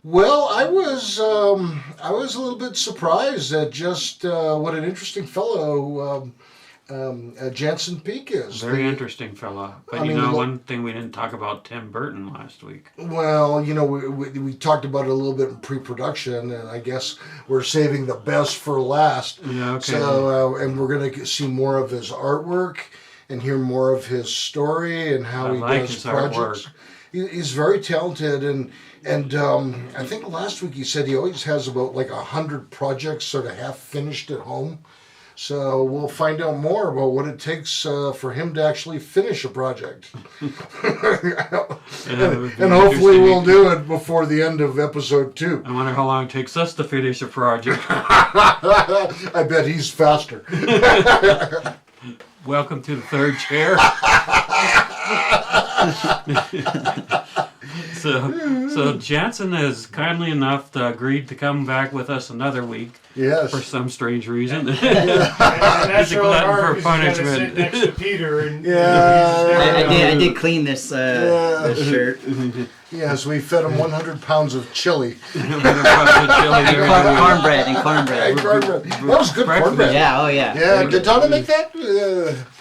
Well, I was a little bit surprised at just what an interesting fellow Jantzen Peake is. Very interesting fella. But one thing we didn't talk about Tim Burton last week. Well, we talked about it a little bit in pre-production, and I guess we're saving the best for last. Yeah, okay. So, and we're going to see more of his artwork and hear more of his story and how he does his projects. Artwork. He's very talented, and I think last week he said he always has about like 100 projects sort of half finished at home. So we'll find out more about what it takes for him to actually finish a project. and hopefully we'll do it before the end of episode 2. I wonder how long it takes us to finish a project. I bet he's faster. Welcome to the third chair. So Jantzen is kindly enough to agreed to come back with us another week. Yes. For some strange reason. And that's really hard because you gotta sit next to Peter. And, I did clean this shirt. Yes, we fed him 100 pounds of chili. Cornbread. That was good cornbread. Yeah, oh yeah. Yeah, did Donna make that?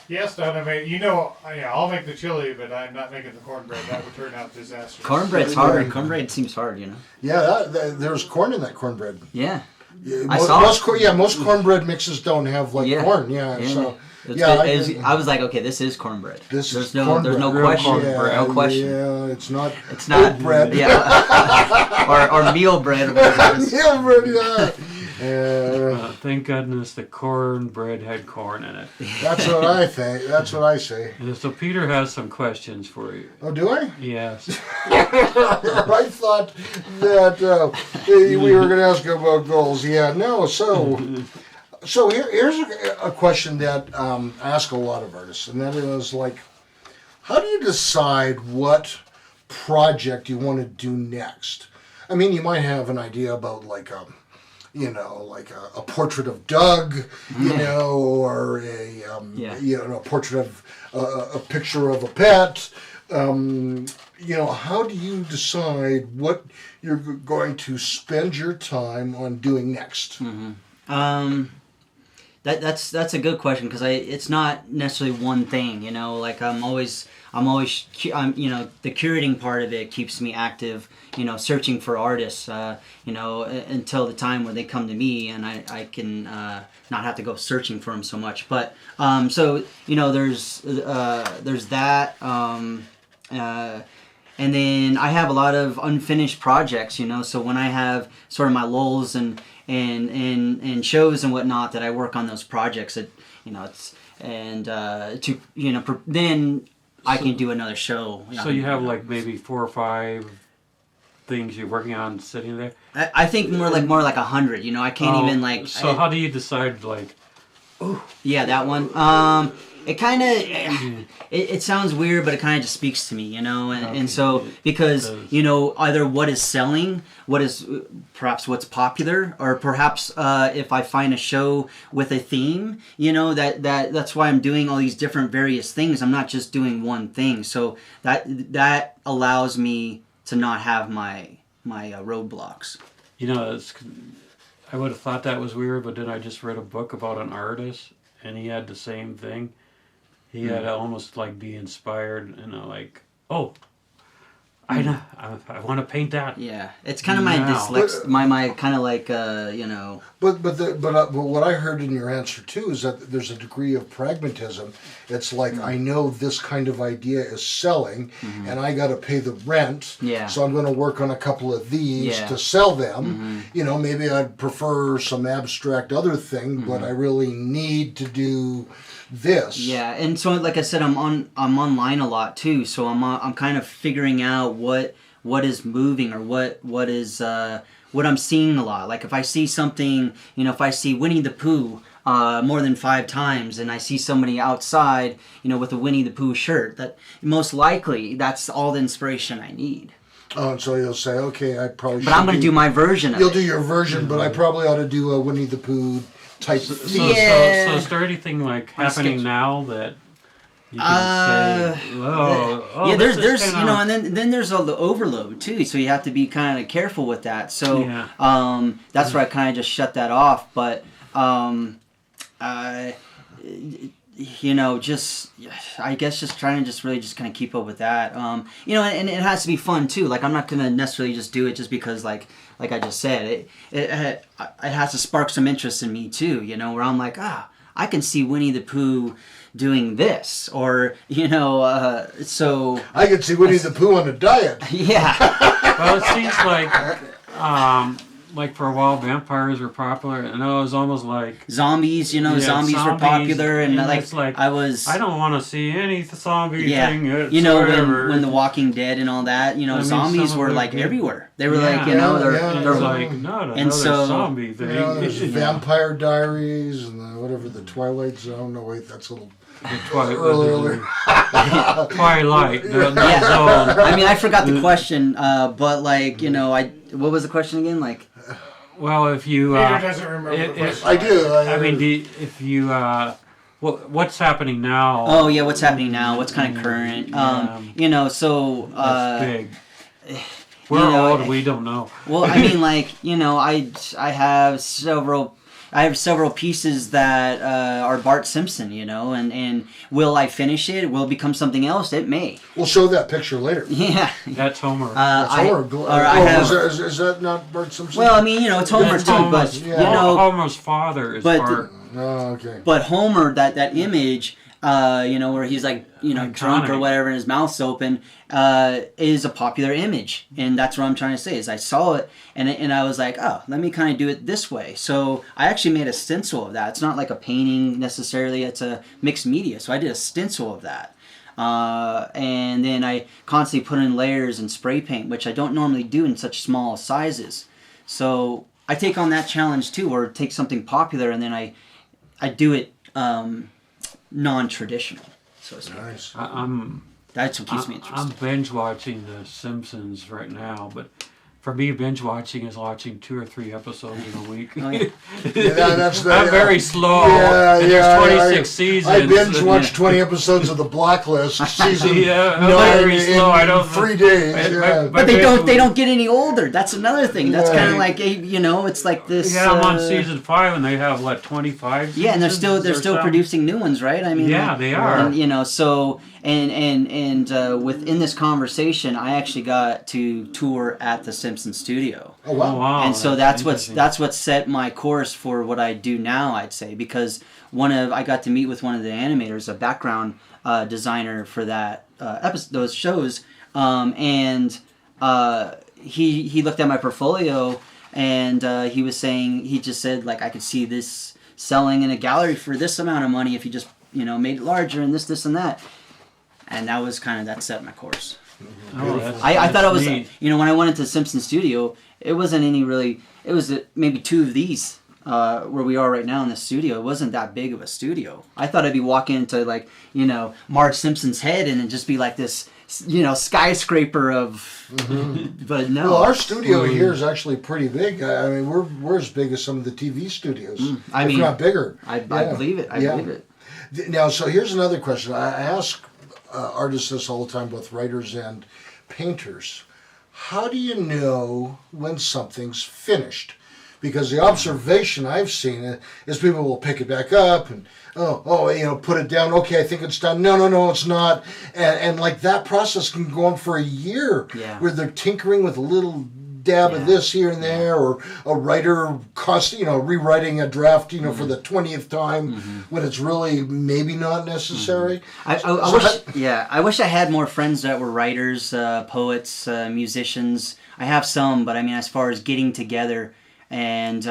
Yes, Donna made. I'll make the chili, but I'm not making the cornbread. That would turn out disastrous. Cornbread's hard. Cornbread seems hard, Yeah, there's corn in that cornbread. Yeah. Most cornbread mixes don't have corn. So I was like, okay, this is cornbread. There's no question. No question. Yeah, it's not bread. Yeah. or meal bread. Meal bread. Yeah. Thank goodness the cornbread had corn in it. That's what I think. That's what I say. And so Peter has some questions for you. Oh, do I? Yes. I thought that we were going to ask about goals. Yeah, no. So here's a question that I ask a lot of artists, and that is how do you decide what project you want to do next? I mean, you might have an idea about a portrait of Doug, or a portrait of a picture of a pet. How do you decide what you're going to spend your time on doing next? Mm-hmm. That's a good question because it's not necessarily one thing. I'm always the curating part of it keeps me active. Searching for artists. Until the time where they come to me and I can not have to go searching for them so much. But there's that. And then I have a lot of unfinished projects. So when I have sort of my lulls and shows and whatnot that I work on those projects, then I can do another show. So you have maybe 4 or 5 things you're working on sitting there? I think more like 100. I can't even So how do you decide yeah, that one. It kind of it sounds weird, but it kind of just speaks to me, and so because either what is selling, what is perhaps what's popular, or perhaps if I find a show with a theme, that's why I'm doing all these different various things. I'm not just doing one thing, so that allows me to not have my roadblocks. I would have thought that was weird, but then I just read a book about an artist, and he had the same thing. He had to almost be inspired, I want to paint that. Yeah, it's kind of my dyslexia, my kind of But what I heard in your answer too is that there's a degree of pragmatism. It's I know this kind of idea is selling, and I got to pay the rent. Yeah. So I'm going to work on a couple of these to sell them. Maybe I'd prefer some abstract other thing, but I really need to do this. Yeah, and so like I said, I'm online a lot too, so I'm kind of figuring out what is moving or what is what I'm seeing a lot. Like if I see something, if I see Winnie the Pooh more than 5 times, and I see somebody outside, with a Winnie the Pooh shirt, that most likely that's all the inspiration I need. Oh, and so you'll say, okay, I probably should. But I'm going to do my version of it. You'll do your version, but I probably ought to do a Winnie the Pooh type. So is there anything happening now that You can say, oh, yeah, this is there's kinda- you know, and then there's all the overload too, so you have to be kind of careful with that. So Yeah. that's where I kind of just shut that off. But you know, just I guess just trying to just really just kind of keep up with that. You know, and it has to be fun too. Like I'm not gonna necessarily just do it just because like I just said it has to spark some interest in me too. You know, where I'm like I can see Winnie the Pooh doing this, or you know, so I could see Winnie the Pooh on a diet. yeah. Well, it seems like for a while vampires were popular, and it was almost like Zombies, you know, Yeah, zombies were popular, and it's like I was. I don't want to see any zombie Yeah, thing. It's you know whatever. when The Walking Dead and all that, you know, I mean, zombies some were of it like did. everywhere. They were Yeah. like, you know, Yeah, yeah. And they're it's like not and another so- zombie thing. You know, there's Yeah. Vampire Diaries and whatever, the Twilight Zone. No, wait, that's a little earlier. Twilight. The Yeah. zone. I mean, I forgot the question, but like, you know, what was the question again? Like, Well, if you, Peter doesn't remember it- the question. I do. I mean, if you, what's happening now? oh yeah, what's happening now? What's kind of current? Yeah. You know, so That's big. you We're know, old. We don't know. well, I mean, like, you know, I have several pieces that are Bart Simpson, you know, and will I finish it? Will it become something else? It may. We'll show that picture later. Yeah. That's Homer. That's Homer. I have. Is that not Bart Simpson? Well, I mean, you know, it's Homer That's too, but Homer's, you know, Homer's father is but- Bart. Oh, okay. but Homer, that image, you know, where he's like, you know, drunk or Iconic. whatever, and his mouth's open, is a popular image, and that's what I'm trying to say. Is I saw it, and I was like, oh, let me kind of do it this way. So I actually made a stencil of that. It's not like a painting necessarily; it's a mixed media. So I did a stencil of that. And then I constantly put in layers and spray paint, which I don't normally do in such small sizes. So I take on that challenge too, or take something popular and then I do it non-traditional, so to speak. Nice. I'm That's what keeps me I'm interested. binge watching The Simpsons right now, but for me, binge watching is watching 2 or 3 episodes in a week. Oh, yeah. Yeah, that's the, I'm very slow. Yeah, and yeah. there's 26 seasons. I binge and- watched 20 episodes of The Blacklist season Yeah, I'm 9 very slow. I in don't- 3 days. I- Yeah. But they don't get any older. That's another thing. That's kind of Right. like you know, it's like this. Yeah, I'm on season 5, and they have what 25. Yeah, and they're seasons still or something? producing new ones, right? I mean, Yeah, like- they are. And you know, so and within this conversation, I actually got to tour at the Simpsons studio. Oh, wow. Oh, wow. And so that's interesting. what set my course for what I do now, I'd say, because I got to meet with one of the animators, a background designer for that episode, those shows, and he looked at my portfolio and he just said like I could see this selling in a gallery for this amount of money if you just made it larger and this and that, and that set my course. Oh, that's, I thought it was, neat. when I went into the Simpsons studio, it wasn't it was maybe 2 of these where we are right now in the studio. It wasn't that big of a studio. I thought I'd be walking into like, Marge Simpson's head and it'd just be like this, skyscraper of, but no. Well, our studio here is actually pretty big. I mean, we're as big as some of the TV studios. I if mean, not bigger. I Yeah. believe it. I Yeah. believe it. Now, so here's another question. I ask artists this all the time, both writers and painters. How do you know when something's finished? Because the observation I've seen is people will pick it back up and put it down. Okay, I think it's done. No, it's not. And like that process can go on for a year, Yeah. where they're tinkering with a little dab of this here and there, or a writer rewriting a draft, for the 20th time when it's really maybe not necessary. I wish I had more friends that were writers, poets, musicians. I have some, but I mean, as far as getting together and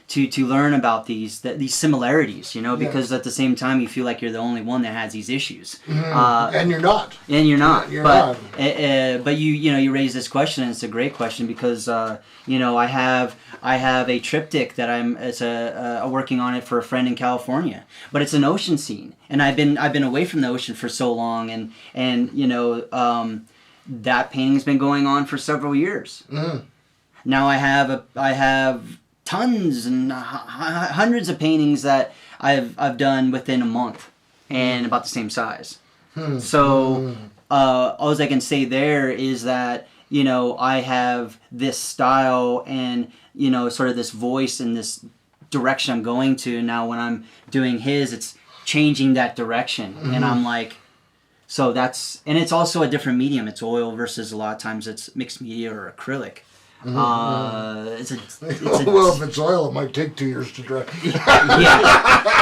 to learn about these similarities, because at the same time you feel like you're the only one that has these issues, And you're not. and you're not. You're but not. But you raise this question, and it's a great question because I have a triptych that I'm working on it for a friend in California, but it's an ocean scene, and I've been away from the ocean for so long, and that painting's been going on for several years. Now I have tons and hundreds of paintings that I've done within a month and about the same size. So all I can say there is that, I have this style and, sort of this voice and this direction I'm going to. Now when I'm doing his, it's changing that direction. And I'm like, so and it's also a different medium. It's oil versus a lot of times it's mixed media or acrylic. Well, if it's oil, it might take 2 years to dry.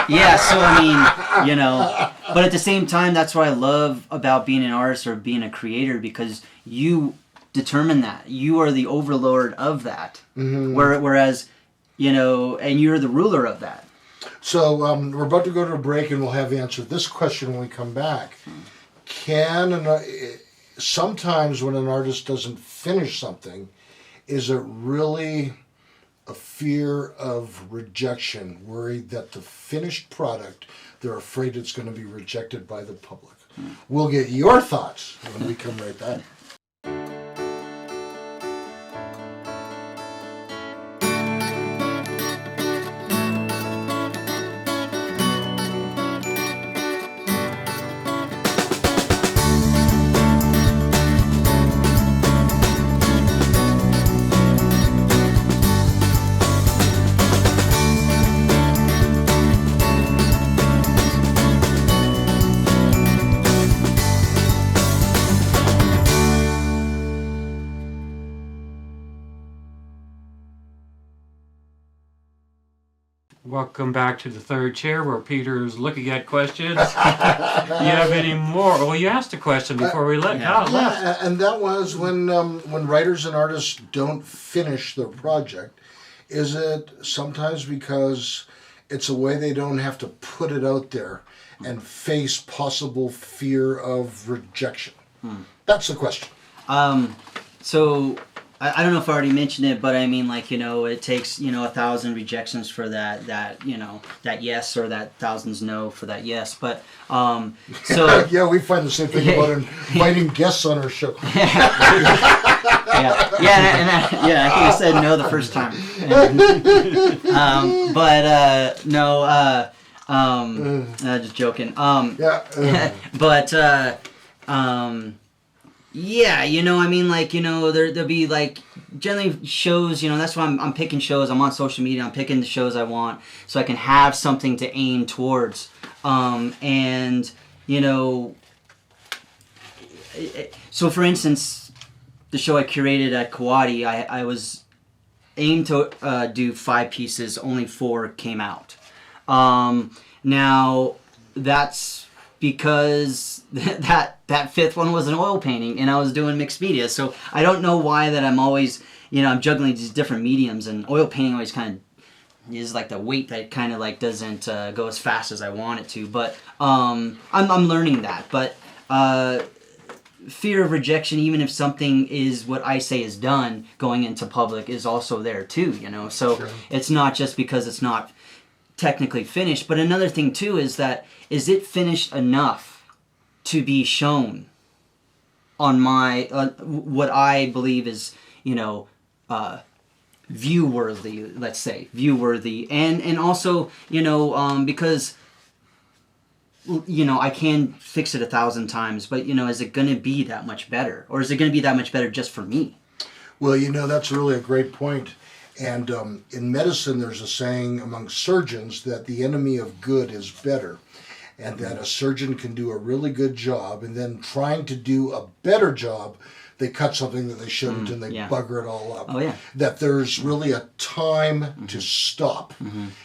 Yeah. So I mean, but at the same time, that's what I love about being an artist or being a creator, because you determine that. You are the overlord of that. Whereas, and you're the ruler of that. So we're about to go to a break, and we'll have answered this question when we come back. Sometimes when an artist doesn't finish something, is it really a fear of rejection, worried that the finished product, they're afraid it's going to be rejected by the public? We'll get your thoughts when we come right back. Welcome back to the third chair where Peter's looking at questions. Do you have any more? Well, you asked a question before we left. And that was when writers and artists don't finish their project, is it sometimes because it's a way they don't have to put it out there and face possible fear of rejection? That's the question. So I don't know if I already mentioned it, but I mean, it takes, 1,000 rejections for that yes, or that thousands no for that yes. But, so. Yeah, we find the same thing about inviting guests on our show. I think I said no the first time. Just joking. There'll be generally shows, that's why I'm picking shows. I'm on social media, I'm picking the shows I want so I can have something to aim towards. So for instance, the show I curated at Kawadi, I was aimed to do 5 pieces, only 4 came out. Now, that's because that 5th one was an oil painting, and I was doing mixed media. So I don't know why that I'm always, I'm juggling these different mediums, and oil painting always kind of is like the weight that kind of doesn't go as fast as I want it to. But I'm learning that. But fear of rejection, even if something is what I say is done, going into public is also there too. So sure. It's not just because it's not technically finished. But another thing too is that, is it finished enough to be shown on my what I believe is view worthy, let's say view worthy, and also because I can fix it 1,000 times, but is it going to be that much better, or is it going to be that much better just for me? Well, that's really a great point. And in medicine, there's a saying among surgeons that the enemy of good is better, and that a surgeon can do a really good job, and then trying to do a better job, they cut something that they shouldn't, and they bugger it all up. Oh, yeah. That there's really a time to stop,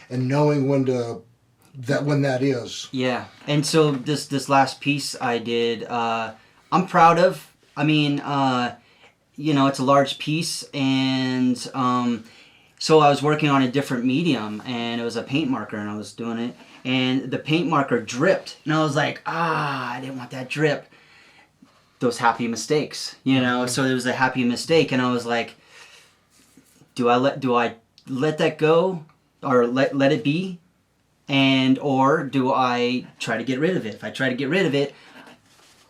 and knowing when that is. Yeah, and so this last piece I did, I'm proud of. I mean, it's a large piece, and so I was working on a different medium, and it was a paint marker, and I was doing it, and the paint marker dripped, and I was like, I didn't want that drip. Those happy mistakes, so it was a happy mistake, and I was like, do I let that go, or let it be, or do I try to get rid of it? If I try to get rid of it,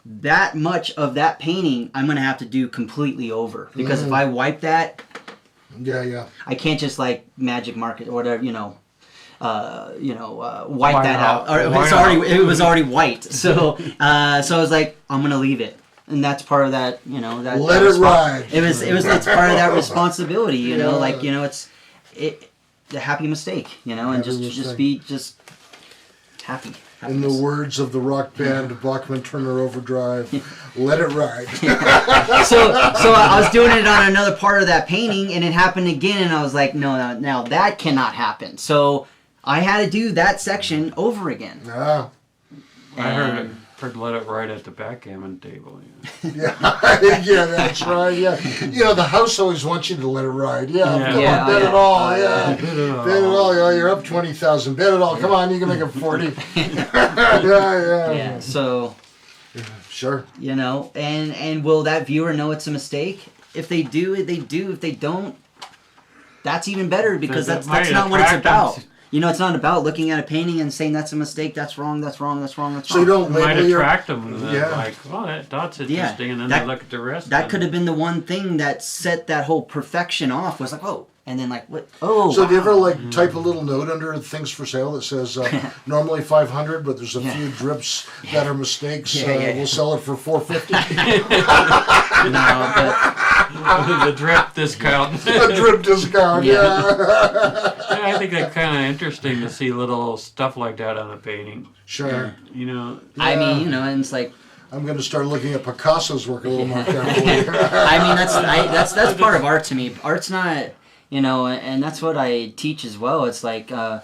that much of that painting I'm gonna have to do completely over, because if I wipe that, I can't just magic mark it or whatever, white White that out. out. Or White it was already white. So so I was like, I'm gonna leave it, and that's part of that. That Let it ride. It's part of that responsibility. Yeah. It's the happy mistake. And Happy just mistake. be happy. In the words of the rock band Bachman Turner Overdrive, let it ride. So I was doing it on another part of that painting, and it happened again, and I was like, no, now that cannot happen. So I had to do that section over again. Ah, I heard let it ride at the backgammon table. yeah, yeah, that's right. Yeah, the house always wants you to let it ride. Yeah, Yeah. come Yeah, on, bet yeah. it all. Yeah, Bid it all. bet it all. Yeah, you're up 20,000. Bet it all. Come on, you can make it 40. yeah. Yeah. So Sure. and will that viewer know it's a mistake? If they do, they do. If they don't, that's even better, because That that's might not what it's attract about. them. It's not about looking at a painting and saying that's a mistake, that's wrong, that's wrong, that's wrong, that's So wrong. you don't It might label your. attract them. And Yeah. they're like, oh, that's interesting. And then That- they look at the rest. That and- could have been the one thing that set that whole perfection off. Was like, oh, and then like, what? Oh, So do you ever wow. type a little note under things for sale that says normally 500, but there's a few drips that are mistakes. Yeah. We'll sell it for 450. No, but the drip discount. A drip discount. Yeah. Yeah, I think that's kind of interesting to see little stuff like that on a painting. Sure. I mean, and it's like, I'm going to start looking at Picasso's work a little more carefully. I mean, that's part of art to me. Art's not, and that's what I teach as well. It's like, to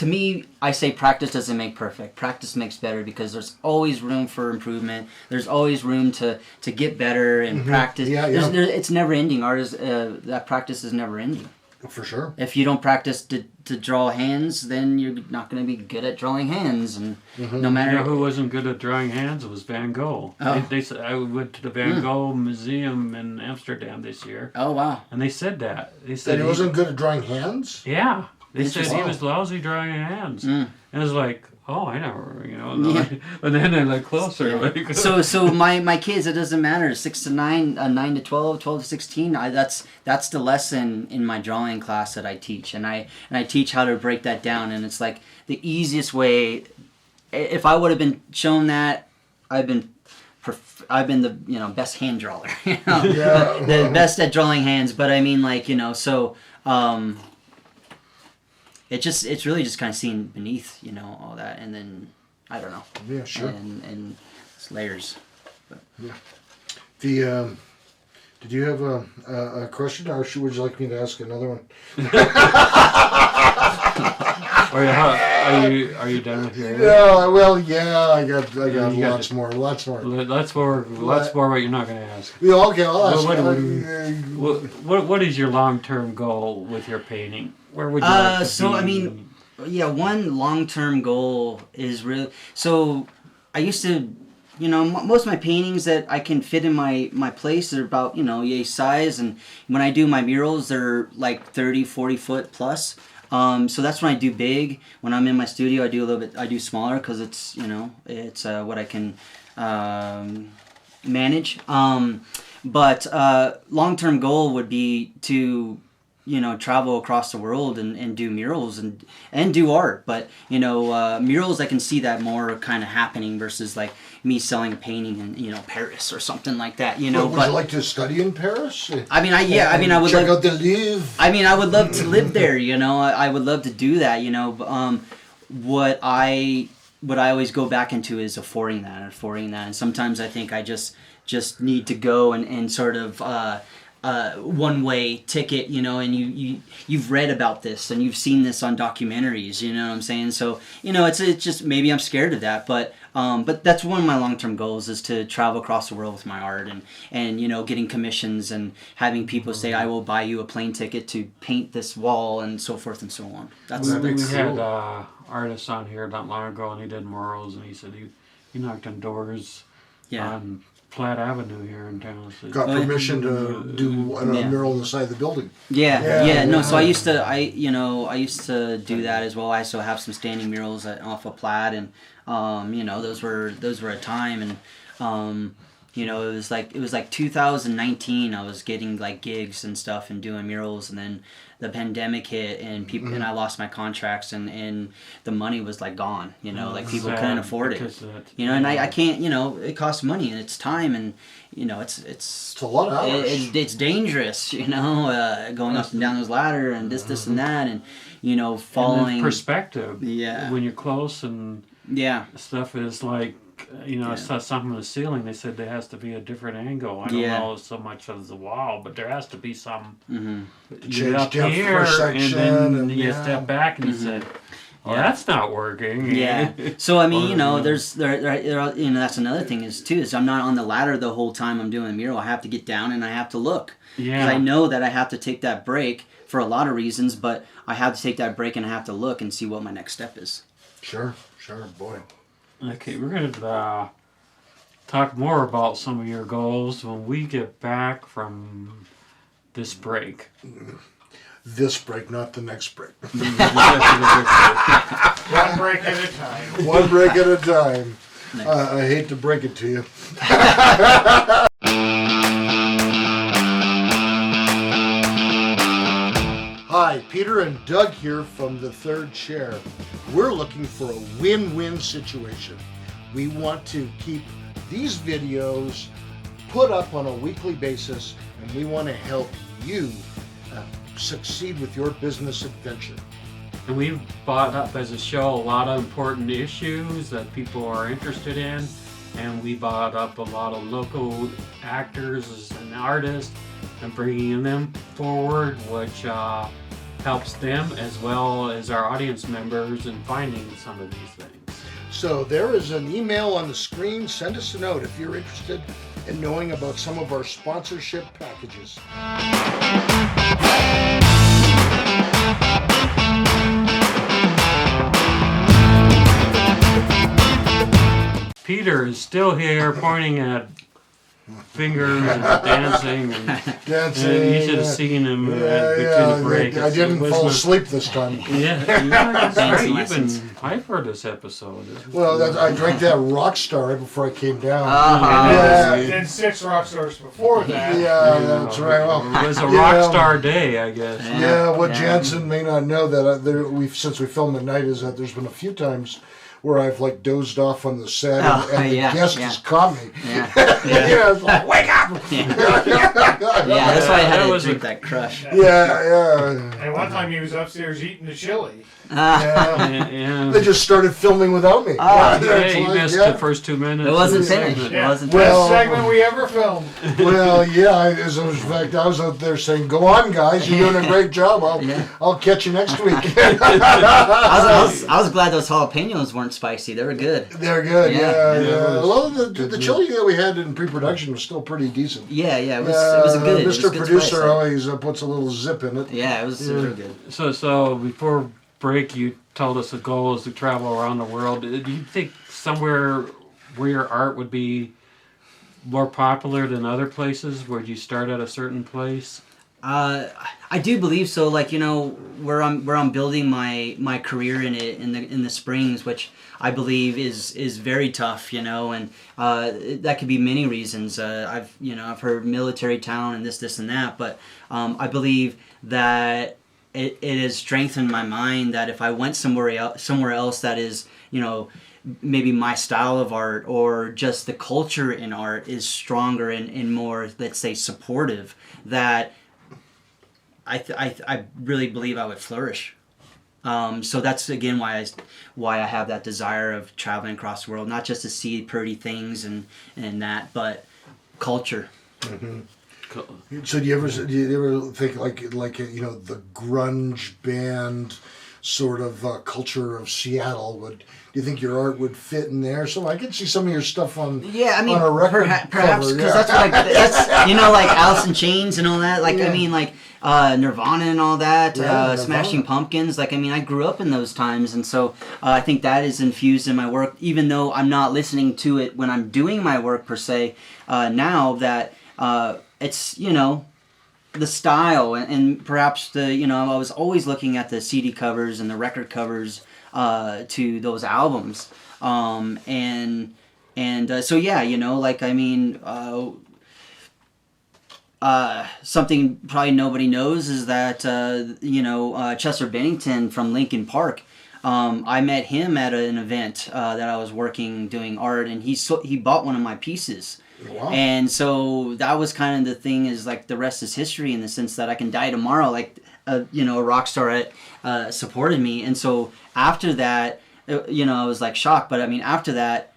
me, I say practice doesn't make perfect. Practice makes better, because there's always room for improvement. There's always room to get better and practice. Yeah, It's never ending. Art is that practice is never ending. For sure. If you don't practice to draw hands, then you're not going to be good at drawing hands, and no matter You know who wasn't good at drawing hands? It was Van Gogh. Oh. They said, I went to the Van Gogh Museum in Amsterdam this year, Oh wow. and they said that. They That said he wasn't good at drawing hands? Yeah, they said he Interesting. was lousy drawing hands, Mm. and I was like, oh, I never, And then I looked closer. Like, So my kids, it doesn't matter, 6 to 9, 9 to 12, 12 to 16. That's the lesson in my drawing class that I teach, and I teach how to break that down. And it's like the easiest way. If I would have been shown that, I've been the best hand drawer, Yeah. the best at drawing hands. But I mean, so. It's really just kind of seeing beneath, all that, and then I don't know. Yeah, sure. And it's layers. The did you have a question, or would you like me to ask another one? Are you done with your? Yeah, well, yeah, I got You got lots more. Lots more, but you're not going to ask. Yeah, okay, I'll ask. What is your long-term goal with your painting? Where would you like to So be? I mean, one long-term goal is really. So I used to, most of my paintings that I can fit in my place are about yay size, and when I do my murals, they're like 30, 40 foot plus. So that's when I do big. When I'm in my studio, I do smaller, because it's it's what I can manage. But long-term goal would be to travel across the world and do murals and do art. But murals, I can see that more kind of happening versus like me selling a painting in Paris or something like that. Would But you like to study in Paris? I mean, I would check love. out the Louvre. I mean, I would love to live there. I would love to do that. What I always go back into is affording that, and sometimes I think I just need to go and sort of one-way ticket, and you've read about this and you've seen this on documentaries, you know what I'm saying? So it's just maybe I'm scared of that, but that's one of my long-term goals, is to travel across the world with my art and getting commissions and having people say, I will buy you a plane ticket to paint this wall, and so forth and so on. That's That We makes had cool. artists on here not long ago, and he did murals, and he said he knocked on doors on Platt Avenue here in town. So Got permission to do a mural on the side of the building. No, so I used to do that as well. I also have some standing murals off of Platt, and those were a time, and You know, it was like 2019. I was getting like gigs and stuff and doing murals, and then the pandemic hit, and people and I lost my contracts, and the money was like gone. You know, like people couldn't afford it. You know, and I can't. You know, it costs money and it's time, and you know, it's a lot of hours. It's dangerous. You know, going up and down those ladder and this and that, and you know, following perspective. Yeah. When you're close and stuff is like. You know, I saw something on the ceiling. They said there has to be a different angle. I don't know so much of the wall, but there has to be some. You get up here, and then you step back, and you say, "Oh, that's not working." Yeah. So I mean, you know, there, you know, that's another thing is I'm not on the ladder the whole time I'm doing a mural. I have to get down and I have to look. Yeah. Because I know that I have to take that break for a lot of reasons, but I have to take that break and I have to look and see what my next step is. Sure, boy. Okay, we're going to talk more about some of your goals when we get back from this break. This break, not the next break. One break at a time. One break at a time. I hate to break it to you. Hi, Peter and Doug here from The Third Chair. We're looking for a win-win situation. We want to keep these videos put up on a weekly basis, and we want to help you succeed with your business adventure. And we've brought up as a show a lot of important issues that people are interested in, and we brought up a lot of local actors and artists and bringing them forward, which helps them as well as our audience members in finding some of these things. So there is an email on the screen. Send us a note if you're interested in knowing about some of our sponsorship packages. Peter is still here pointing at fingers and dancing and you should have seen him between the break. I didn't fall asleep this time. That's right. I've heard this episode. Well, I drank that Rockstar right before I came down. And 6 rock stars before that. Yeah, that's right. Well, it was a Rockstar day, I guess. Yeah, what Jantzen may not know that since we filmed at night is that there's been a few times where I've like dozed off on the set and the guest has caught me. It's like, wake up! That's why I had to drink that Crush. And one time he was upstairs eating the chili. They just started filming without me. You missed the first 2 minutes. It wasn't finished. Best segment we ever filmed. Well, as a matter of fact, I was out there saying, "Go on, guys, you're doing a great job. I'll catch you next week." I was glad those jalapenos weren't spicy. They were good. They're good. Yeah. Well, the chili that we had in pre-production was still pretty decent. It was good. Mr. Producer always puts a little zip in it. Yeah, it was really good. So before break, you told us the goal is to travel around the world. Do you think somewhere where your art would be more popular than other places? Would you start at a certain place? I do believe so. Like, you know, where I'm building my career in the Springs, which I believe is very tough. You know, and that could be many reasons. I've heard military town and this and that, but I believe that it has strengthened my mind that if I went somewhere else that is, you know, maybe my style of art or just the culture in art is stronger and more, let's say, supportive, that I really believe I would flourish. So that's again why I have that desire of traveling across the world, not just to see pretty things and that, but culture. Mm-hmm. So do you ever think like the grunge band sort of culture of Seattle? Do you think your art would fit in there? So I could see some of your stuff on on a record perhaps because that's like like Alice in Chains and all that. Like I mean like Nirvana and all that, Smashing Pumpkins. Like I mean I grew up in those times, and so I think that is infused in my work, even though I'm not listening to it when I'm doing my work per se. Now that it's, you know, the style and perhaps I was always looking at the CD covers and the record covers to those albums. And So yeah, like I mean, something probably nobody knows is that Chester Bennington from Lincoln Park. I met him at an event that I was working doing art, and he bought one of my pieces. Wow. And so that was kind of the thing, is like the rest is history, in the sense that I can die tomorrow, like a rock star supported me. And so after that, I was like shocked. But I mean, after that,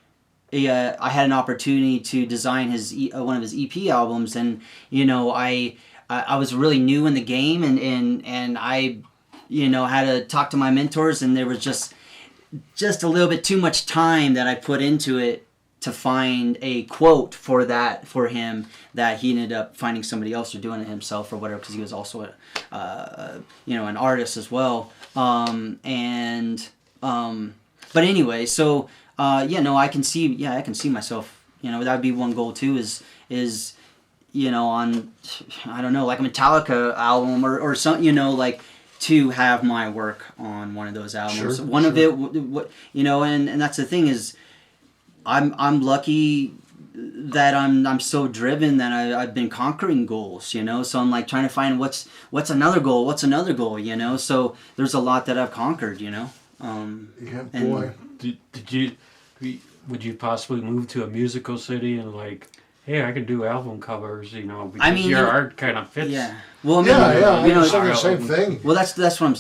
I had an opportunity to design one of his EP albums, and I was really new in the game, and I had to talk to my mentors, and there was just a little bit too much time that I put into it to find a quote for him, that he ended up finding somebody else or doing it himself or whatever, because he was also an artist as well. But anyway, so I can see myself, that would be one goal too, is on, I don't know, like a Metallica album or something, like to have my work on one of those albums. Sure, one of it, and that's the thing, is I'm lucky that I'm so driven that I've been conquering goals, so I'm like trying to find what's another goal, so there's a lot that I've conquered, Yeah, boy. Would you possibly move to a musical city and like, hey, I can do album covers, because I mean, your art kind of fits. Yeah. Well, I mean, I was saying the same thing. Well, that's what I'm, that's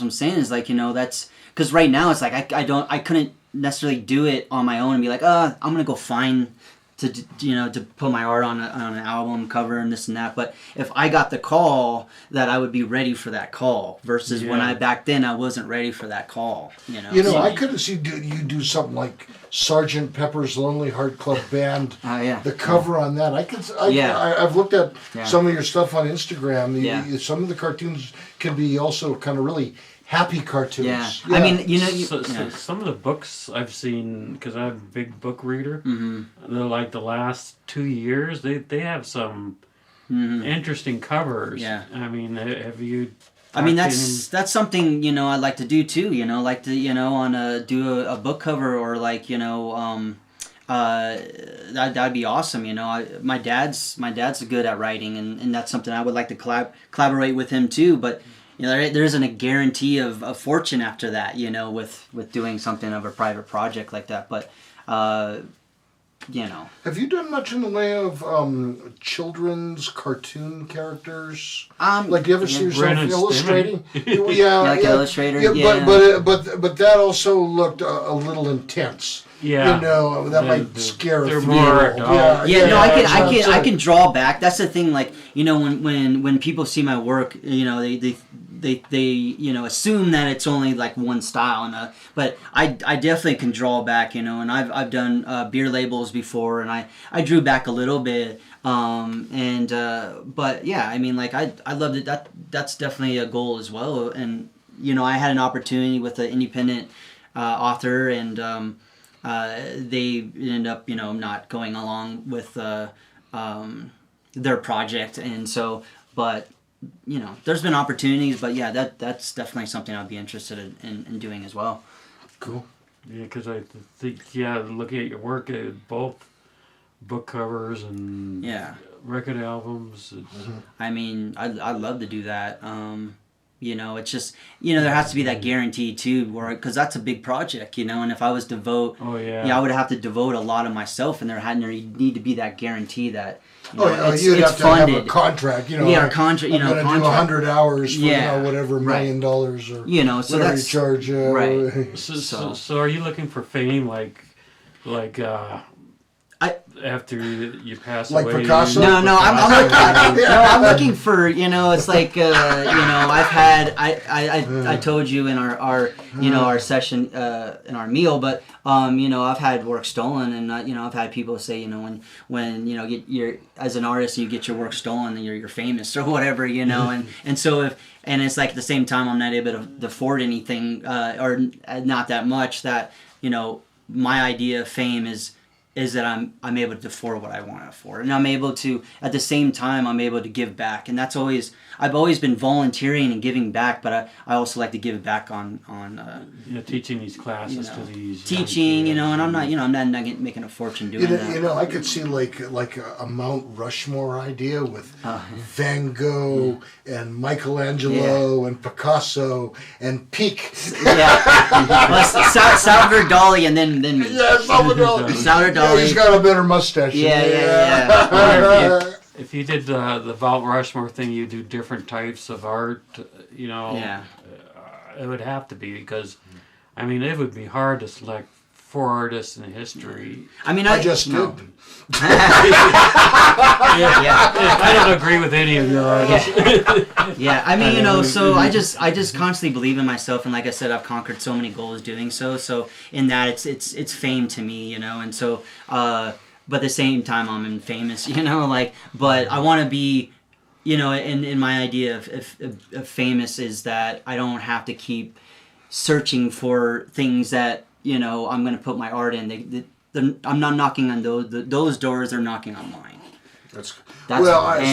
what I'm saying, is like, that's, because right now it's like I couldn't necessarily do it on my own and be like, I'm gonna go find to put my art on an album cover and this and that. But if I got the call, that I would be ready for that call, versus when back then I wasn't ready for that call. I couldn't see you do something like Sgt. Pepper's Lonely Heart Club Band. The cover on that, I've looked at some of your stuff on Instagram. Some of the cartoons can be also kind of really happy cartoons. Yeah. I mean, some of the books I've seen, because I'm a big book reader, they're like the last 2 years, they have some interesting covers. Yeah. I mean, have you... I mean, that's something, I'd like to do too, like to, do a book cover, or like, that'd be awesome. My dad's good at writing, and that's something I would like to collaborate with him too, but there isn't a guarantee of a fortune after that, with doing something of a private project like that. But, Have you done much in the way of children's cartoon characters? Like, do you ever see yourself illustrating? Like an illustrator. But that also looked a little intense. Yeah, that might scare a few. I can draw back. That's the thing. Like, when people see my work, they assume that it's only like one style, but I definitely can draw back, and I've done beer labels before, and I drew back a little bit, but yeah, I mean, like I loved it. That's definitely a goal as well, and I had an opportunity with an independent author, and they ended up not going along with their project, and so, but there's been opportunities, but yeah, that's definitely something I'd be interested in doing as well. Cool. Yeah, because I think, looking at your work, both book covers and record albums. I mean, I'd love to do that. It's just, there has to be that guarantee too, because that's a big project, and if I was to devote, I would have to devote a lot of myself, and there need to be that guarantee that, you'd have to funded. have a contract, a contract, I'm going to do 100 hours for, whatever, $1 million, or so whatever that's, you charge. Right. So are you looking for fame, like after you pass like away? Like Picasso? No, I'm looking for, it's like, I've had, I told you in our our session, in our meal, but, I've had work stolen, and, I've had people say, when you're, as an artist, you get your work stolen, and you're famous or whatever, and so and it's like at the same time, I'm not able to afford anything, or not that much, that, my idea of fame is is that I'm able to afford what I want to afford, and I'm able to, at the same time, I'm able to give back, and I've always been volunteering and giving back, but I also like to give back on teaching these classes to these teaching, and I'm not making a fortune doing that. I could see like a Mount Rushmore idea with Van Gogh and Michelangelo and Picasso and Peake. Salvador Dali, and then me. Yeah, Salvador Dali. Yeah, he's got a better mustache. Yeah. If you did the Mount Rushmore thing, you do different types of art. It would have to be, because, it would be hard to select 4 artists in history. I just did. I don't agree with any of your artists. So I just constantly believe in myself, and like I said, I've conquered so many goals doing so. So in that, it's fame to me, and so. But at the same time, I'm infamous, but I want to be, and my idea of famous is that I don't have to keep searching for things that, I'm going to put my art in. I'm not knocking on those doors, they're knocking on mine. As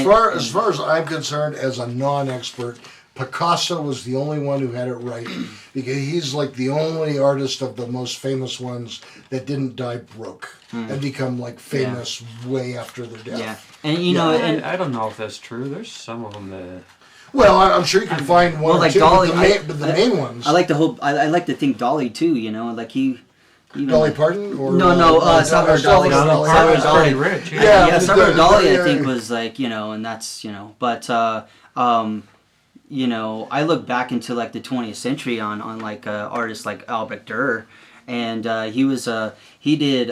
far as I'm concerned, as a non-expert, Picasso was the only one who had it right, because he's like the only artist of the most famous ones that didn't die broke and become like famous way after their death. Yeah, and I don't know if that's true. There's some of them that. Well, I'm sure you can find one or two, Dolly, but the main ones. I like to think Dolly too. Like he. Dolly Parton? Or, Salvador Dali. Salvador Dali rich. Salvador Dali, I think, was like, and that's, but, I look back into like the 20th century on like artists like Albert Durr, and he did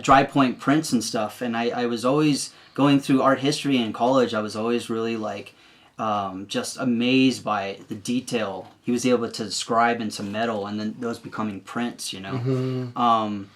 dry point prints and stuff, and I was always going through art history in college. I was always really like just amazed by the detail he was able to describe into metal, and then those becoming prints. Some of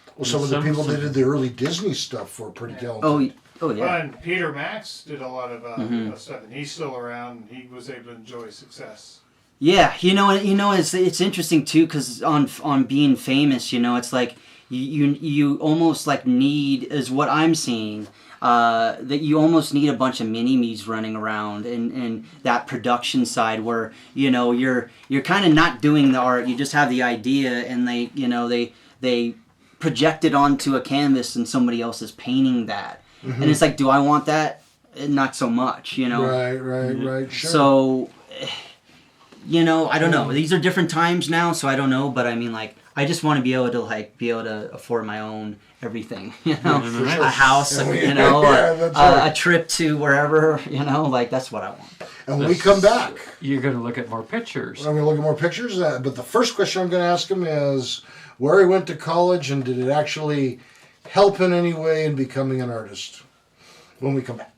the people that did the early Disney stuff were pretty talented. Oh yeah. Well, and Peter Max did a lot of stuff, and he's still around. And he was able to enjoy success. Yeah, it's interesting too, because on being famous, it's like you almost like need, is what I'm seeing, that you almost need a bunch of mini-me's running around, and that production side where you're kind of not doing the art, you just have the idea, and they project it onto a canvas, and somebody else is painting that. And it's like, do I want that? Not so much, Right, sure. So, I don't know. These are different times now, so I don't know. But I just want to be able to afford my own everything, a house, a trip to wherever, that's what I want. And when we come back, you're going to look at more pictures. I'm going to look at more pictures. But the first question I'm going to ask him is where he went to college, and did it actually help in any way in becoming an artist? When we come back.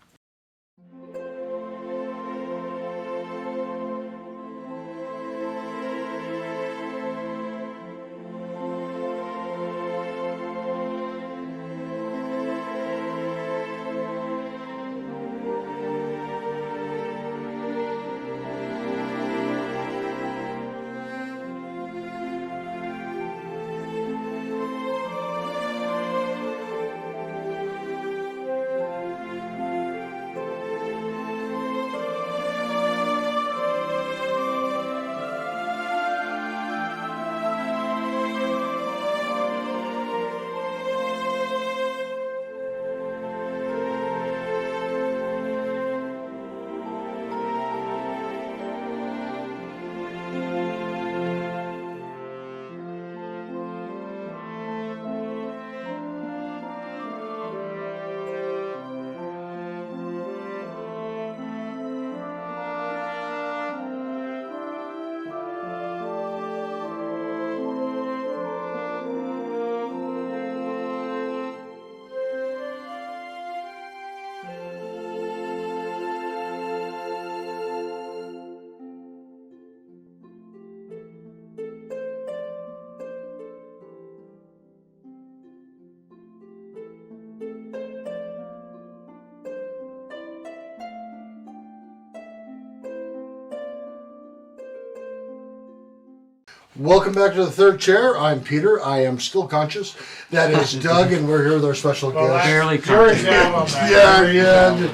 Welcome back to the third chair. I'm Peter. I am still conscious. That is Doug, and we're here with our special guest. Barely Jury's conscious. out on that. Yeah.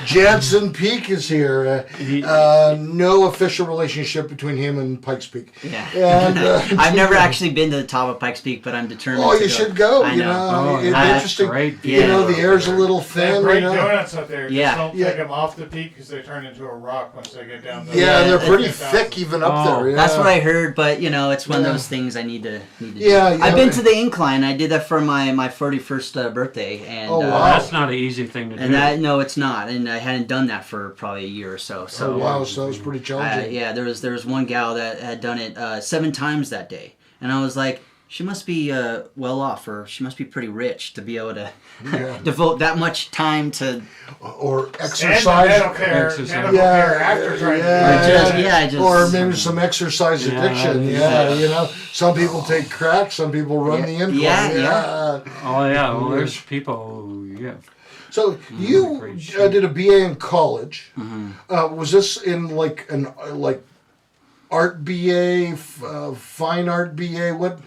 Jantzen Peake is here. No official relationship between him and Pikes Peak. Yeah. And, I've never actually been to the top of Pikes Peak, but I'm determined Oh, to you should go. I You know. know, Oh, it's that's interesting. great. You know, the Yeah. air's a little They have thin. great You know. donuts up there. Yeah. Just don't Yeah. take them off the peak because they turn into a rock once they get down there. Yeah, and they're Yeah, pretty 10,000. thick even up Oh, there. Yeah. That's what I heard, but you know, it's one Yeah. of those things I need to do. Yeah, I've yeah. been to the incline. I did that for my 41st birthday, and Oh, wow. That's not an easy thing to do. and that no, it's not, and I hadn't done that for probably a year or so. So Oh, wow, so that was pretty challenging. yeah, there was one gal that had done it 7 times that day, and I was like, she must be well off, or she must be pretty rich to be able to Yeah. devote that much time to. Or And exercise. medical care, Exercise. medical Yeah, care after trying yeah. to do Or maybe some exercise Yeah, addiction. Yeah, yeah. you know, some people take crack, some people run the incline. Yeah. Oh yeah, well there's people. Yeah. So you Great shit. did a BA in college. Mm-hmm. Was this in like art BA, fine art BA? What?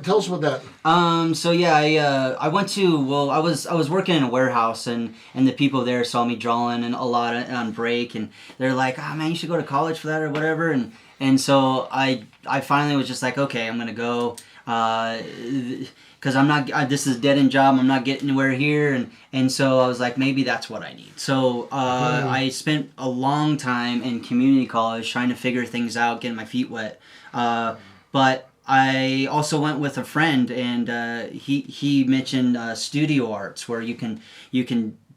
Tell us about that. So yeah, I went to, well, I was working in a warehouse, and the people there saw me drawing and a lot on break, and they're like, oh man, you should go to college for that or whatever, and so I finally was just like, okay, I'm gonna go, because I'm not, this is a dead end job, I'm not getting anywhere here, and so I was like, maybe that's what I need. So I spent a long time in community college trying to figure things out, getting my feet wet, but I also went with a friend, and he mentioned studio arts, where you can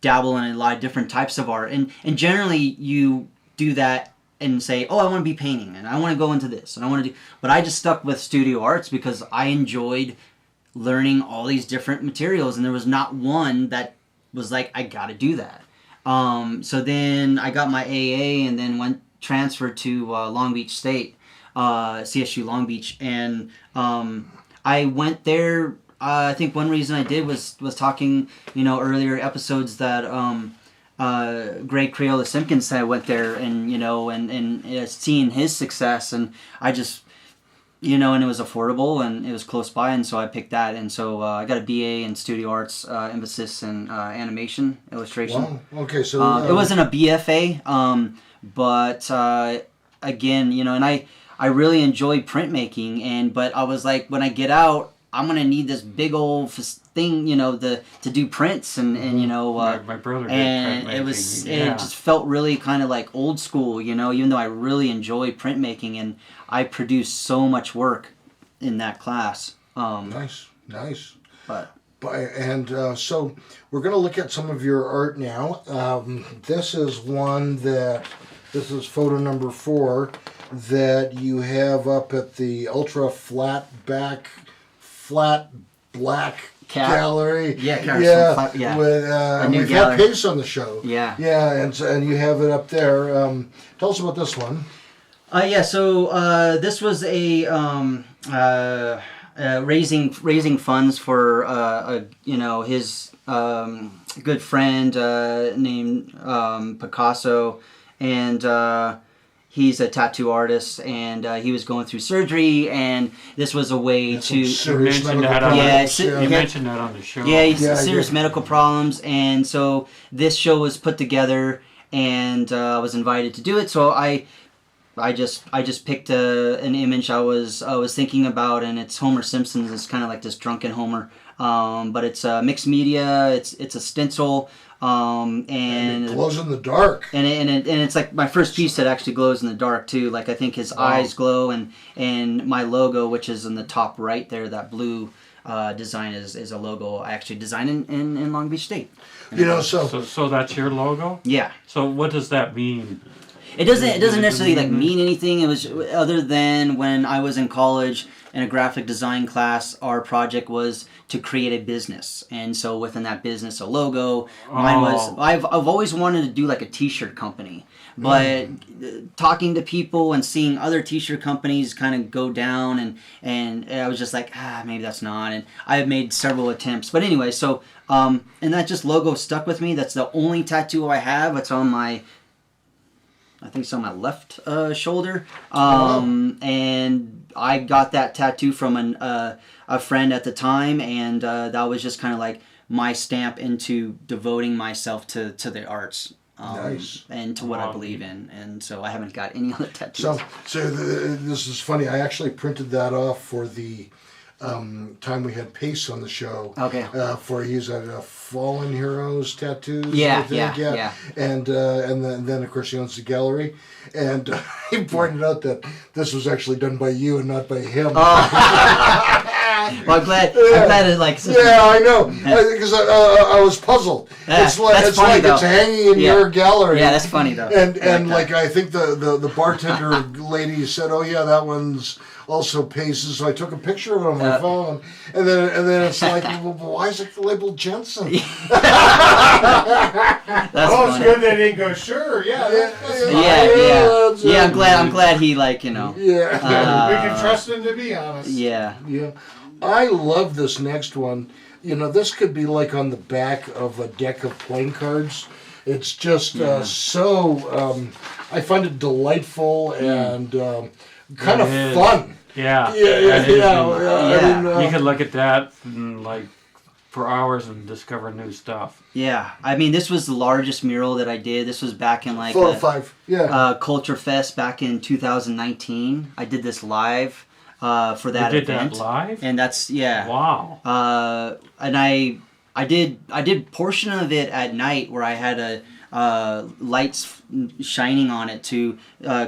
dabble in a lot of different types of art, and generally you do that and say, oh, I want to be painting, and I want to go into this, and I want to do, but I just stuck with studio arts because I enjoyed learning all these different materials, and there was not one that was like, I got to do that. So then I got my AA, and then transferred to Long Beach State. CSU Long Beach, and I went there. I think one reason I did was talking, earlier episodes that Greg Crayola Simpkins said I went there, and and seeing his success, and I just and it was affordable and it was close by, and so I picked that, and so I got a BA in studio arts, emphasis in animation illustration. Wow. Okay, so It wasn't a BFA, but again, and I really enjoy printmaking, but I was like, when I get out, I'm gonna need this big old thing, to do prints, and My brother did and printmaking. it just felt really kind of like old school, even though I really enjoy printmaking, and I produced so much work in that class. nice. But So we're going to look at some of your art now. This is this is photo number 4 that you have up at the Ultra Flat Black Cat. Gallery. Yeah, yeah. With, A new we've gallery. had Pace on the show. Yeah. Yeah, and you have it up there. Tell us about this one. So this was a raising funds for his good friend named Picasso, and he's a tattoo artist, and he was going through surgery, and this was a way to You Serious mentioned medical that on problems, you yeah. mentioned that on the show. yeah, he's Yeah, serious yeah. medical problems, and so this show was put together, and I was invited to do it. So I just picked an image I was thinking about, and it's Homer Simpson's. It's kind of like this drunken Homer, but it's mixed media. It's a stencil, and It glows in the dark. and it's like my first piece that actually glows in the dark too. Like I think his eyes glow, and my logo, which is in the top right there, that blue design is a logo I actually designed in Long Beach State. So that's your logo? Yeah. So what does that mean? It doesn't necessarily like mean anything. It was other than when I was in college in a graphic design class, our project was to create a business, and so within that business, a logo. Mine was I've always wanted to do like a T-shirt company, but talking to people and seeing other T-shirt companies kind of go down, and I was just like, maybe that's not. And I have made several attempts, but anyway, so and that just logo stuck with me. That's the only tattoo I have. It's on my I think it's on my left shoulder. Wow. And I got that tattoo from a friend at the time, and that was just kind of like my stamp into devoting myself to the arts. Nice. And to what I believe in, and so I haven't got any other tattoos. This is funny. I actually printed that off for the time we had Pace on the show. Okay. For he's at Fallen Heroes tattoos. Yeah, I think, yeah. And then of course he owns the gallery, and he pointed out that this was actually done by you and not by him. Well, I'm glad it like. Yeah, I know. Because I was puzzled. Yeah, It's like that's funny, it's though. hanging in Yeah. your gallery. Yeah, that's funny though. And like like I think the bartender lady said, "Oh yeah, that one's also Pace's." So I took a picture of it on my phone, and then it's like, well, why is it labeled Jantzen? That's Oh, funny. it's good that he go, sure, yeah. That's fine. Yeah. I'm glad he like Yeah. We can trust him to be honest. Yeah. Yeah. I love this next one. You know, this could be like on the back of a deck of playing cards. It's just so. I find it delightful and kind of It is. fun. Yeah. Yeah. I mean, You could look at that and, like, for hours and discover new stuff. Yeah. I mean, this was the largest mural that I did. This was back in like 4 or 5. Yeah. Culture Fest back in 2019. I did this live for that You did event. that live? And that's Wow. And I did portion of it at night where I had lights shining on it to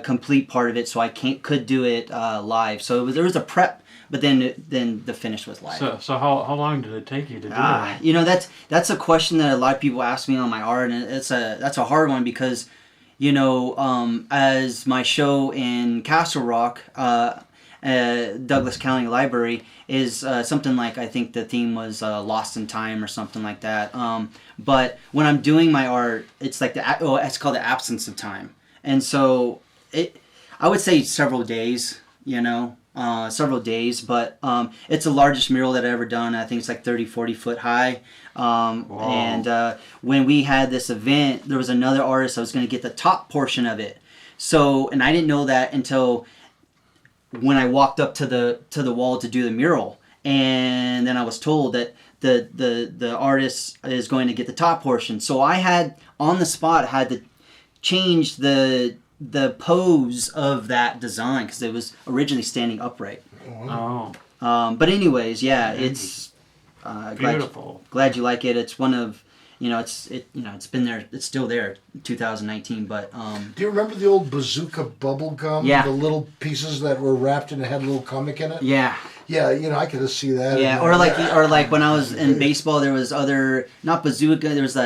complete part of it, so I could do it live. So there was a prep, but then the finish was live. So how long did it take you to do that? You know, that's a question that a lot of people ask me on my art, and that's a hard one because, you know, as my show in Castle Rock, Douglas County Library is something like, I think the theme was Lost in Time or something like that. But when I'm doing my art, it's like it's called the absence of time, and so I would say several days. You know, several days, but it's the largest mural that I've ever done. I think it's like 30, 40 foot high. And when we had this event, there was another artist that was going to get the top portion of it. So, and I didn't know that until when I walked up to the wall to do the mural, and then I was told that the artist is going to get the top portion. So I had on the spot had to change the pose of that design because it was originally standing upright. Oh, But anyways, yeah, it's beautiful. Glad you like it. It's one of it's been there. It's still there, 2019. But Do you remember the old bazooka bubble gum? Yeah. The little pieces that were wrapped and had a little comic in it? yeah. Yeah, you know, I could just see that. Yeah, or like when I was in baseball, there was not bazooka. There was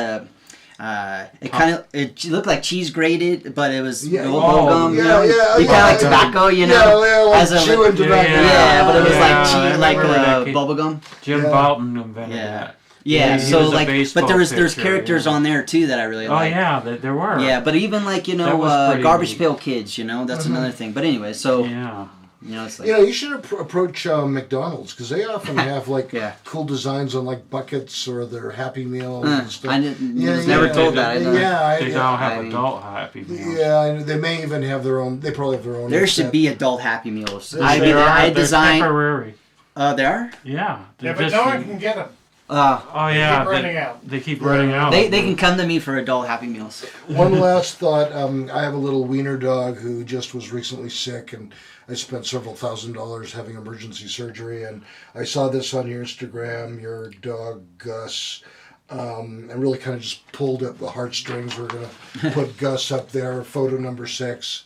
it looked like cheese grated, but it was bubble gum. Yeah. You kind of like tobacco, you know. Yeah, like chewing tobacco. Yeah, but it was like I cheese, like remember that kid. bubble gum. Jim Yeah. Boughton invented Yeah. that. Yeah, he so was a like, but baseball there's pitcher, characters yeah. on there too that I really Oh like. yeah, there were. Yeah, but even like That was pretty Garbage neat. Pail Kids, that's another thing. But anyway, so Yeah. it's like You should approach McDonald's because they often have like Yeah. cool designs on like buckets or their Happy Meals and stuff. I was never told that. I know. They all have I mean- adult Happy Meals. Yeah, and they may even have their own. They probably have their own. There should set. be adult Happy Meals. There I should. They're designed. temporary. There are. Yeah. Yeah, but no one can get them. Oh yeah. Keep running out. They keep running out. They can come to me for adult Happy Meals. One last thought. I have a little wiener dog who just was recently sick, and I spent several $1,000s having emergency surgery. And I saw this on your Instagram, your dog Gus, and really kind of just pulled at the heartstrings. We're going to put Gus up there, photo number 6.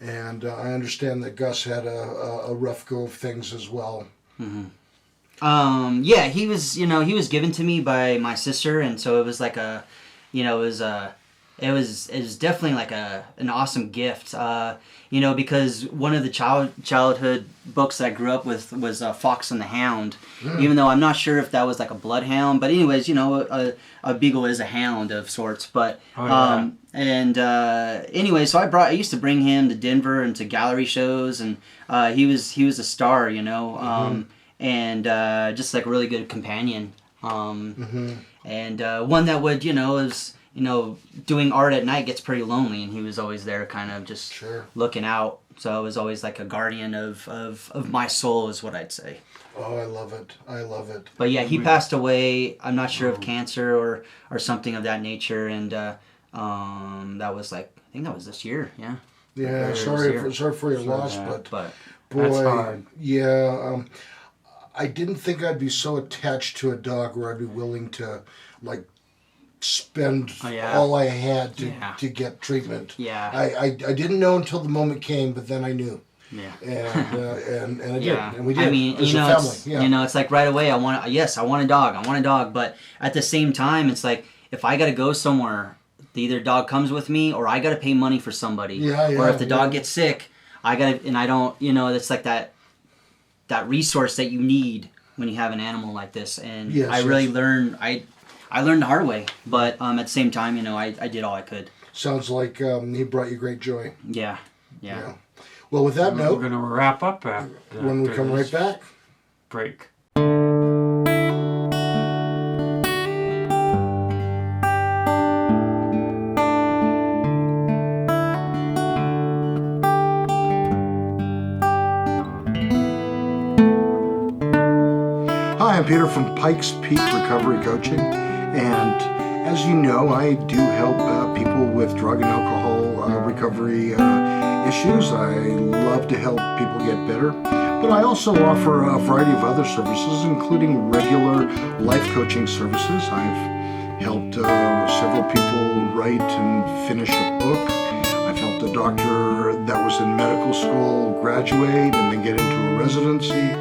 And I understand that Gus had a rough go of things as well. Yeah, he was given to me by my sister, and so it was like it was definitely like an awesome gift. Because one of the childhood books that I grew up with was Fox and the Hound. Even though I'm not sure if that was like a bloodhound, but anyways, a beagle is a hound of sorts. But anyway, so I used to bring him to Denver and to gallery shows, and he was a star, and just like a really good companion. And one that would, doing art at night gets pretty lonely, and he was always there kind of just Sure. looking out. So it was always like a guardian of my soul is what I'd say. Oh, I love it. I love it. But yeah, he passed away. I'm not sure of cancer or something of that nature, and that was I think that was this year. Yeah. Yeah, sorry for your loss, but But boy, That's hard. yeah. I didn't think I'd be so attached to a dog where I'd be willing to spend all I had to get treatment. Yeah. I didn't know until the moment came, but then I knew. Yeah. And I did. Yeah. And we did. I mean, as a family. Yeah. it's like right away I want a dog. But at the same time, it's like if I got to go somewhere, either dog comes with me or I got to pay money for somebody. Or if the dog gets sick, I got to, and I don't, it's like that resource that you need when you have an animal like this. And I really learned, I learned the hard way, but at the same time, I did all I could. Sounds like he brought you great joy. Yeah. Well, with that We're note, going to wrap up after when we come right this back. break. Hi, I'm Peter from Pikes Peak Recovery Coaching, and as you know, I do help people with drug and alcohol recovery issues. I love to help people get better, but I also offer a variety of other services, including regular life coaching services. I've helped several people write and finish a book. I've helped a doctor that was in medical school graduate and then get into a residency.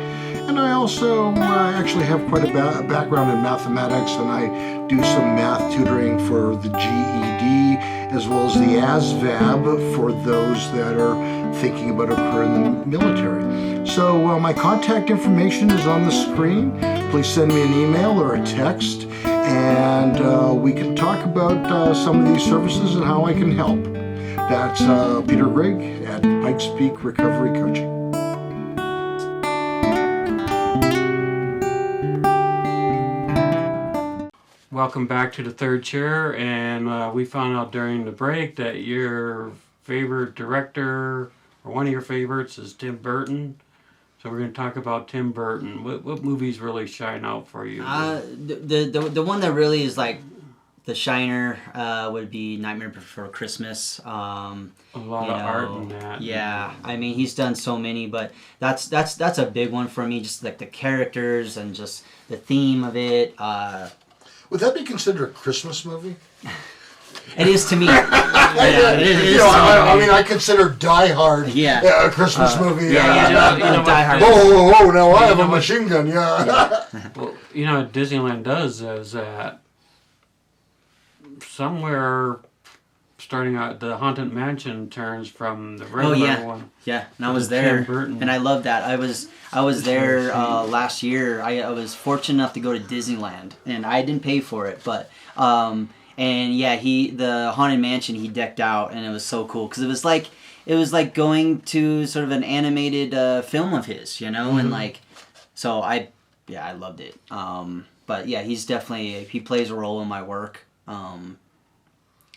And I also actually have quite a background in mathematics, and I do some math tutoring for the GED as well as the ASVAB for those that are thinking about a career in the military. So my contact information is on the screen. Please send me an email or a text, and we can talk about some of these services and how I can help. That's Peter Grigg at Pikes Peak Recovery Coaching. Welcome back to the third chair, and we found out during the break that your favorite director, or one of your favorites, is Tim Burton. So we're going to talk about Tim Burton. What movies really shine out for you? The one that really is like the shiner would be Nightmare Before Christmas. A lot of art in that. Yeah, I mean he's done so many, but that's a big one for me. Just like the characters and just the theme of it. Would that be considered a Christmas movie? It is to me. It is I mean, I consider Die Hard a Christmas movie. Die Hard. Oh, now I have a machine gun, yeah. Well, what Disneyland does is that somewhere starting out, the Haunted Mansion turns from the regular one. Yeah, and I was there, and I loved that. I was there last year. I was fortunate enough to go to Disneyland, and I didn't pay for it, but and yeah, the Haunted Mansion he decked out, and it was so cool because it was like going to sort of an animated film of his, and like so I loved it. But yeah, he plays a role in my work.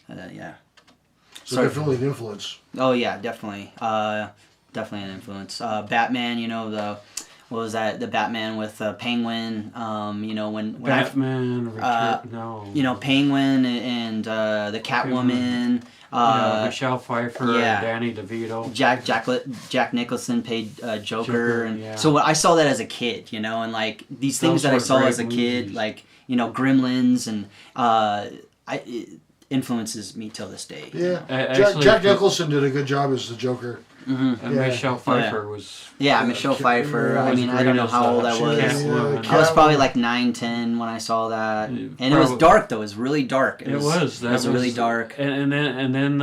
Yeah. So definitely an influence. Oh yeah, definitely. Definitely an influence. Batman, what was that? The Batman with Penguin. When Batman. Penguin and the Catwoman. Michelle Pfeiffer and Danny DeVito. Jack Nicholson played Joker, and so I saw that as a kid, and like these things that I saw as a kid, like Gremlins, and it influences me till this day. Yeah, Jack Nicholson did a good job as the Joker. Mm-hmm. And Michelle Pfeiffer was... Yeah, Michelle Pfeiffer. I mean, I don't know how old I was. I was probably like 9, 10 when I saw that. And it was dark, though. It was really dark. It was really dark. And then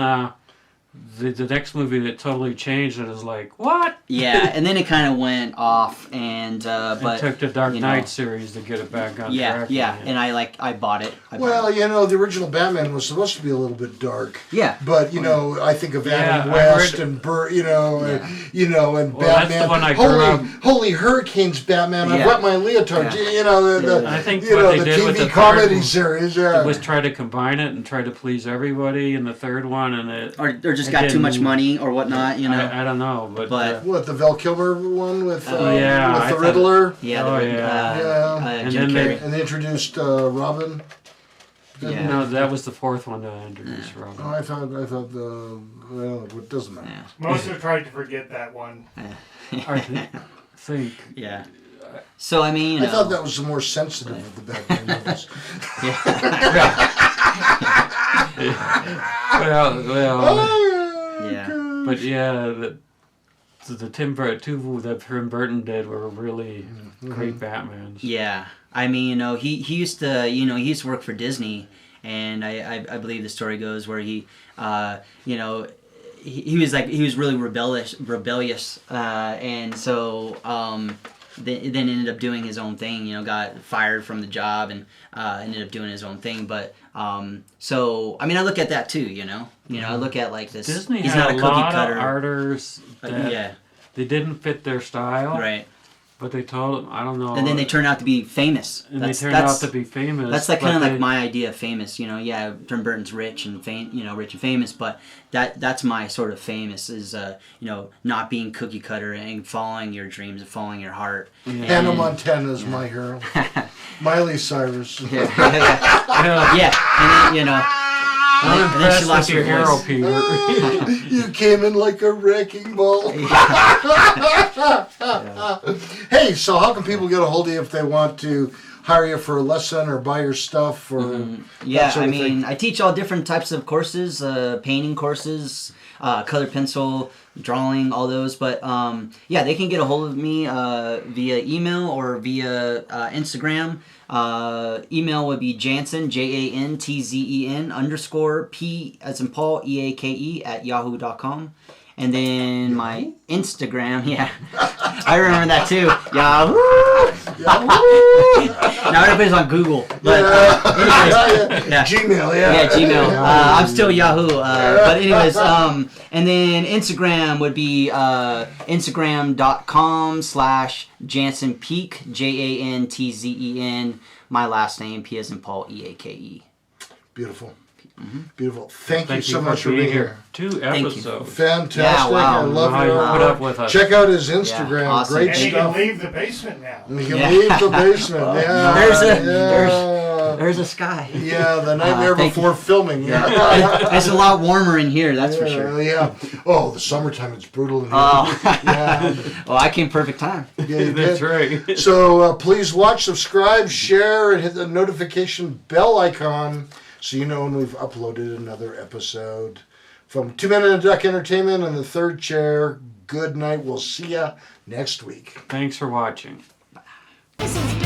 the next movie that totally changed it is like, what? Yeah, and then it kind of went off, and but It took the Dark you Knight know, series to get it back on yeah, track. yeah, again. and I bought it. Well, the original Batman was supposed to be a little bit dark. Yeah. But I think of Adam I West read- and and Well, that's Batman. the one I grew up- Holy Hurricanes, Batman. I've Yeah. wet my leotard. Yeah. I think the what they did with TV the comedy third one series. Yeah. was try to combine it and try to please everybody in the third one, and it Or just it got too much didn't- money or whatnot, I don't know, but What, the Val Kilmer one with yeah, with I the thought- Riddler? yeah, Oh, the, yeah. And Jim then they- Carrey. And they introduced Robin. Yeah. no, that was the fourth one to introduce Robin. Oh, I thought it doesn't matter. Yeah. Most have tried to forget that one. I think Yeah. So I mean, I thought that was the more sensitive of the Batman movies. well, yeah. but yeah, the Tim Burton did were really great Batmans. Yeah, I mean, he used to, he used to work for Disney, and I believe the story goes where he he was really rebellious, and so then ended up doing his own thing. Got fired from the job and ended up doing his own thing. But so I mean, I look at that too. I look at like this. Disney he's had not a a cookie lot cutter. of artists that Yeah, they didn't fit their style, right. but they told them, I don't know. And then they turn out to be famous. And they turned out to be famous. That's like kind of but like my idea of famous. Yeah, Tim Burton's rich and rich and famous, but that's my sort of famous is not being cookie cutter and following your dreams and following your heart. Hannah Montana is my hero. Miley Cyrus. Yeah, and then I'm and then she impressed lost with your her hero, voice. Peter. You came in like a wrecking ball. Hey, so how can people get a hold of you if they want to hire you for a lesson or buy your stuff or Yeah, that sort I of mean, thing? I teach all different types of courses, painting courses, color pencil, drawing, all those. But they can get a hold of me via email or via Instagram. Email would be Jantzen, JANTZEN _P as in Paul, EAKE @yahoo.com. And then my Instagram, I remember that too. Yahoo! Now everybody's on Google. But anyways, Gmail, yeah, Gmail. I'm still Yahoo. But anyways, and then Instagram would be Instagram.com/Jantzen Peake, JANTZEN. My last name, P as in Paul, EAKE. Beautiful. Beautiful. Thank you Thank so much for being here. 2 you. episodes. Fantastic. Yeah, wow. I love How you. you put up with us. Check out his Instagram. Yeah, awesome. Great And he can stuff. leave the basement now. And you can Yeah. leave the basement. Yeah. There's a sky. Yeah, the nightmare thank before filming. Yeah. It's a lot warmer in here, that's for sure. Yeah. Oh, the summertime, it's brutal in here. Oh, Yeah. well, I came perfect time. Yeah, you That's did. right. So please watch, subscribe, share, and hit the notification bell icon so you know when we've uploaded another episode. From 2 Men and a Duck Entertainment and the Third Chair, good night. We'll see ya next week. Thanks for watching. This is